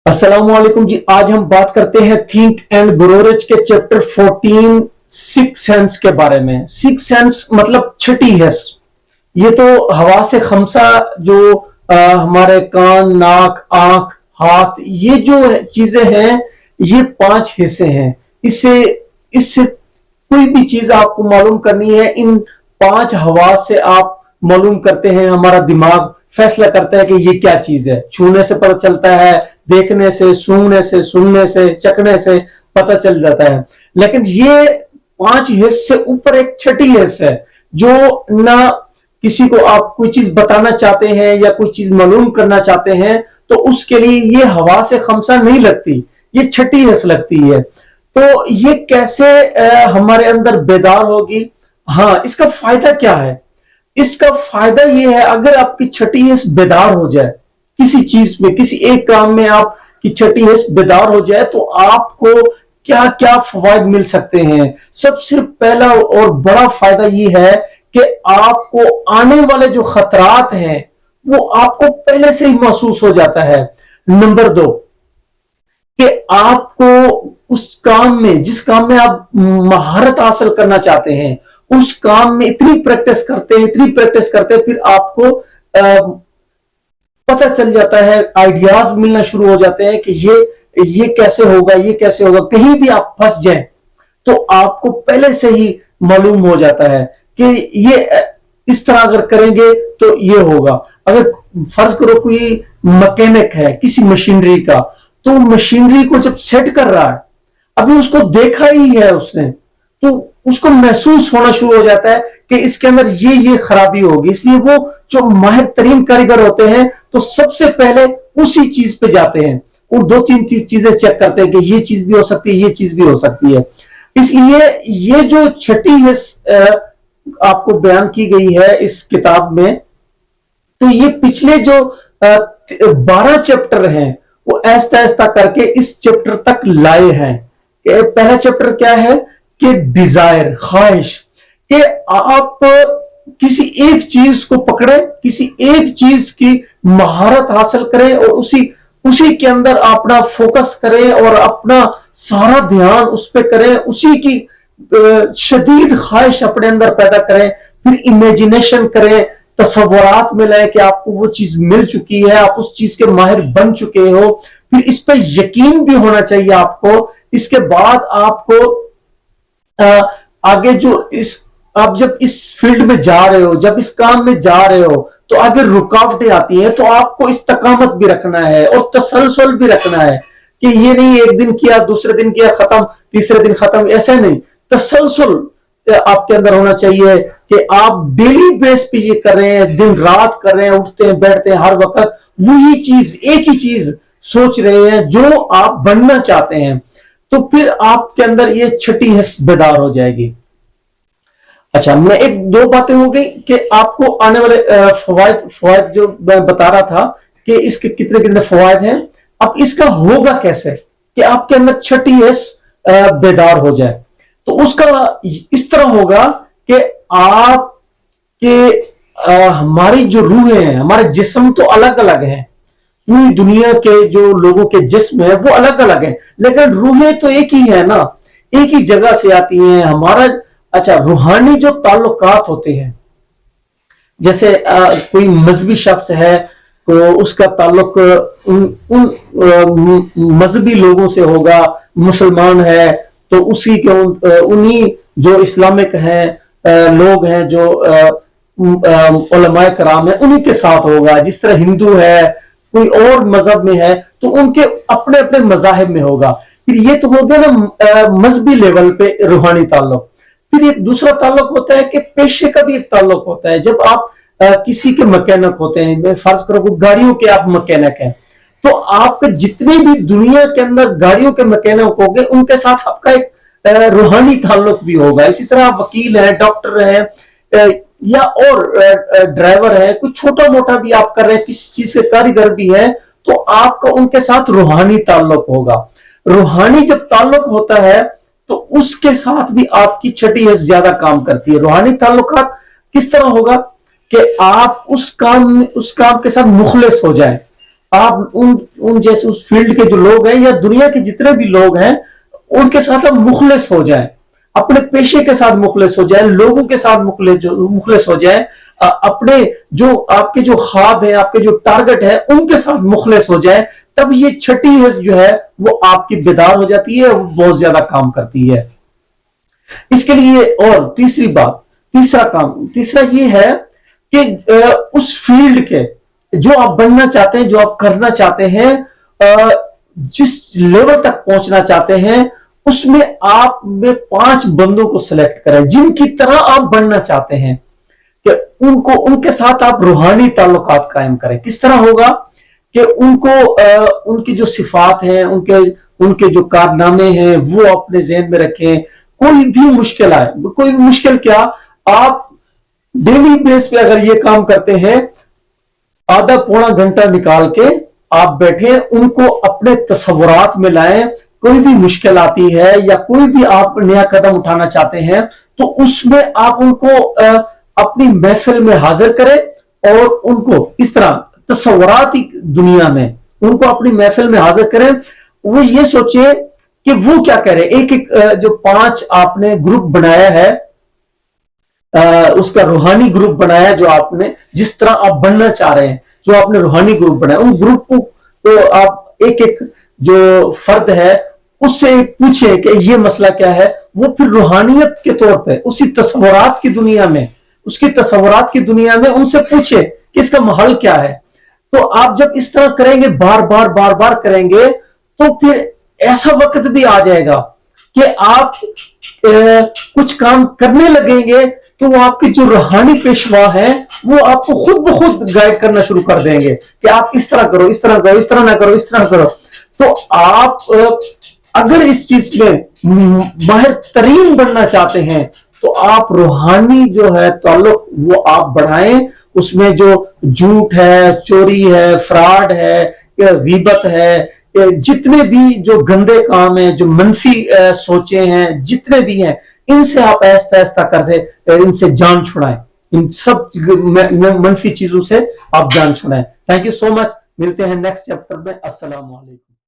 अस्सलाम वालेकुम जी। आज हम बात करते हैं थिंक एंड ग्रो रिच के चैप्टर 14 सिक्स सेंस के बारे में। सिक्स सेंस मतलब छठी हिस्स। ये तो हवा से खमसा जो हमारे कान, नाक, आंख, हाथ, ये जो चीजें हैं ये पांच हिस्से हैं। इससे इससे कोई भी चीज आपको मालूम करनी है, इन पांच हवा से आप मालूम करते हैं। हमारा दिमाग फैसला करता है कि ये क्या चीज है। छूने से पता चलता है, देखने से, सूंघने से, सुनने से, चखने से पता चल जाता है। लेकिन ये पांच हिस्से से ऊपर एक छठी हिस्स है जो ना किसी को आप कोई चीज बताना चाहते हैं या कोई चीज मालूम करना चाहते हैं तो उसके लिए ये हवा से खमसा नहीं लगती, ये छठी हिस्स लगती है। तो ये कैसे हमारे अंदर बेदार होगी? हाँ, इसका फायदा क्या है? इसका फायदा ये है, अगर आपकी छठी हिस्स बेदार हो जाए किसी चीज में, किसी एक काम में आपकी छठी हिस्स बेदार हो जाए तो आपको क्या क्या फवायद मिल सकते हैं। सबसे पहला और बड़ा फायदा ये है कि आपको आने वाले जो खतरात हैं वो आपको पहले से ही महसूस हो जाता है। नंबर दो, कि आपको उस काम में, जिस काम में आप महारत हासिल करना चाहते हैं, उस काम में इतनी प्रैक्टिस करते हैं, इतनी प्रैक्टिस करते हैं, फिर आपको पता चल जाता है, आइडियाज मिलना शुरू हो जाते हैं कि ये कैसे होगा, ये कैसे होगा। कहीं भी आप फंस जाएं तो आपको पहले से ही मालूम हो जाता है कि ये इस तरह अगर करेंगे तो ये होगा। अगर फर्ज करो कोई मैकेनिक है किसी मशीनरी का, तो मशीनरी को जब सेट कर रहा है, अभी उसको देखा ही है उसने, तो उसको महसूस होना शुरू हो जाता है कि इसके अंदर ये खराबी होगी। इसलिए वो जो माहिर तरीन कारीगर होते हैं तो सबसे पहले उसी चीज पे जाते हैं और दो तीन चीजें चेक करते हैं कि ये चीज भी हो सकती है, ये चीज भी हो सकती है। इसलिए ये जो छठी हिस्स आपको बयान की गई है इस किताब में, तो ये पिछले जो 12 चैप्टर हैं वो ऐसा ऐसा करके इस चैप्टर तक लाए हैं। पहला चैप्टर क्या है कि डिजायर, ख्वाहिश, कि आप किसी एक चीज को पकड़े, किसी एक चीज की महारत हासिल करें और उसी के अंदर अपना फोकस करें और अपना सारा ध्यान उस पर करें, उसी की शदीद ख्वाहिश अपने अंदर पैदा करें। फिर इमेजिनेशन करें, तस्वुरात में लाए कि आपको वो चीज मिल चुकी है, आप उस चीज के माहिर बन चुके हो। फिर इस पर यकीन भी होना चाहिए आपको। इसके बाद आपको आगे जो आप जब इस फील्ड में जा रहे हो, जब इस काम में जा रहे हो, तो आगे रुकावटें आती हैं, तो आपको इस्तकामत भी रखना है और तसलसल भी रखना है कि ये नहीं एक दिन किया, दूसरे दिन किया, खत्म, तीसरे दिन खत्म, ऐसे नहीं। तसलसल आपके अंदर होना चाहिए कि आप डेली बेस पे ये कर रहे हैं, दिन रात कर रहे हैं, उठते हैं, बैठते हैं, हर वक्त वही चीज, एक ही चीज सोच रहे हैं जो आप बनना चाहते हैं। तो फिर आपके अंदर ये छठी हिस्स बेदार हो जाएगी। अच्छा, मैं एक दो बातें हो गई कि आपको आने वाले फवायद जो मैं बता रहा था कि इसके कितने कितने फवायद हैं। अब इसका होगा कैसे कि आपके अंदर छठी हिस्स बेदार हो जाए? तो उसका इस तरह होगा कि हमारी जो रूहें हैं, हमारे जिस्म तो अलग अलग हैं, पूरी दुनिया के जो लोगों के जिस्म है वो अलग अलग है, लेकिन रूहें तो एक ही है ना, एक ही जगह से आती हैं। हमारा अच्छा रूहानी जो ताल्लुकात होते हैं, जैसे कोई मजहबी शख्स है तो उसका ताल्लुक उन मजहबी लोगों से होगा। मुसलमान है तो उसी के उन्हीं जो इस्लामिक हैं लोग हैं, जो उलमाए कराम है, उन्हीं के साथ होगा। जिस तरह हिंदू है, कोई और मजहब में है तो उनके अपने अपने मजाहिब में होगा। फिर ये तो हो गया ना मजहबी लेवल पे रूहानी ताल्लुक। फिर एक दूसरा ताल्लुक होता है कि पेशे का भी एक ताल्लुक होता है। जब आप किसी के मैकेनिक होते हैं, फर्ज करो गाड़ियों के आप मैकेनिक हैं, तो आपके जितने भी दुनिया के अंदर गाड़ियों के मैकेनिक होंगे उनके साथ आपका एक रूहानी ताल्लुक भी होगा। इसी तरह आप वकील है, डॉक्टर है, या और ड्राइवर है, कुछ छोटा मोटा भी आप कर रहे हैं, किसी चीज के कारीगर भी है, तो आपका उनके साथ रूहानी ताल्लुक होगा। रूहानी जब ताल्लुक होता है तो उसके साथ भी आपकी छठी हिस्स ज्यादा काम करती है। रूहानी ताल्लुकात किस तरह होगा कि आप उस काम के साथ मुखलिस हो जाएं, आप उन जैसे उस फील्ड के जो लोग हैं या दुनिया के जितने भी लोग हैं उनके साथ आप मुखलिस हो जाएं, अपने पेशे के साथ मुखलिस हो जाए, लोगों के साथ मुखलिस हो जाए, अपने जो आपके जो ख्वाब है, आपके जो टारगेट है उनके साथ मुखलिस हो जाए, तब ये छठी हिस्स जो है वो आपकी बेदार हो जाती है, वो बहुत ज्यादा काम करती है। इसके लिए और तीसरा ये है कि उस फील्ड के जो आप बनना चाहते हैं, जो आप करना चाहते हैं, जिस लेवल तक पहुंचना चाहते हैं, उसमें आप में 5 बंदों को सिलेक्ट करें जिनकी तरह आप बनना चाहते हैं, कि उनके साथ आप रूहानी ताल्लुकात कायम करें। किस तरह होगा कि उनकी जो सिफात हैं, उनके जो कारनामे हैं वो अपने ज़हन में रखें। कोई भी मुश्किल आए, कोई मुश्किल क्या, आप डेली बेस पे अगर ये काम करते हैं, आधा पौना घंटा निकाल के आप बैठे, उनको अपने तस्वुरात में लाएं। कोई भी मुश्किल आती है या कोई भी आप नया कदम उठाना चाहते हैं तो उसमें आप उनको अपनी महफिल में हाजिर करें और उनको इस तरह तस्वुराती दुनिया में उनको अपनी महफिल में हाजिर करें। वो ये सोचे कि वो क्या कह रहे हैं। एक एक जो 5 आपने ग्रुप बनाया है, उसका रूहानी ग्रुप बनाया, जो आपने जिस तरह आप बनना चाह रहे हैं, जो आपने रूहानी ग्रुप बनाया, उन ग्रुप को तो आप एक एक जो फर्द है उससे पूछे कि ये मसला क्या है। वो फिर रूहानियत के तौर पे उसी तस्वुरात की दुनिया में, उसकी तस्वुरात की दुनिया में उनसे पूछे कि इसका हल क्या है। तो आप जब इस तरह करेंगे, बार बार करेंगे, तो फिर ऐसा वक्त भी आ जाएगा कि आप कुछ काम करने लगेंगे तो वो आपकी जो रूहानी पेशवा है वो आपको खुद ब खुद गाइड करना शुरू कर देंगे कि आप इस तरह करो, इस तरह करो, इस तरह ना करो, इस तरह करो। तो आप अगर इस चीज में माहिर तरीन बनना चाहते हैं तो आप रूहानी जो है ताल्लुक वो आप बढ़ाएं। उसमें जो झूठ है, चोरी है, फ्रॉड है, गीबत है, जितने भी जो गंदे काम हैं, जो मनफी सोचे हैं, जितने भी हैं, इनसे आप ऐसा ऐसा करते इनसे जान छुड़ाएं। इन सब मनफी चीजों से आप जान छुड़ाएं। Thank you so much. मिलते हैं नेक्स्ट चैप्टर में। अस्सलाम वालेकुम।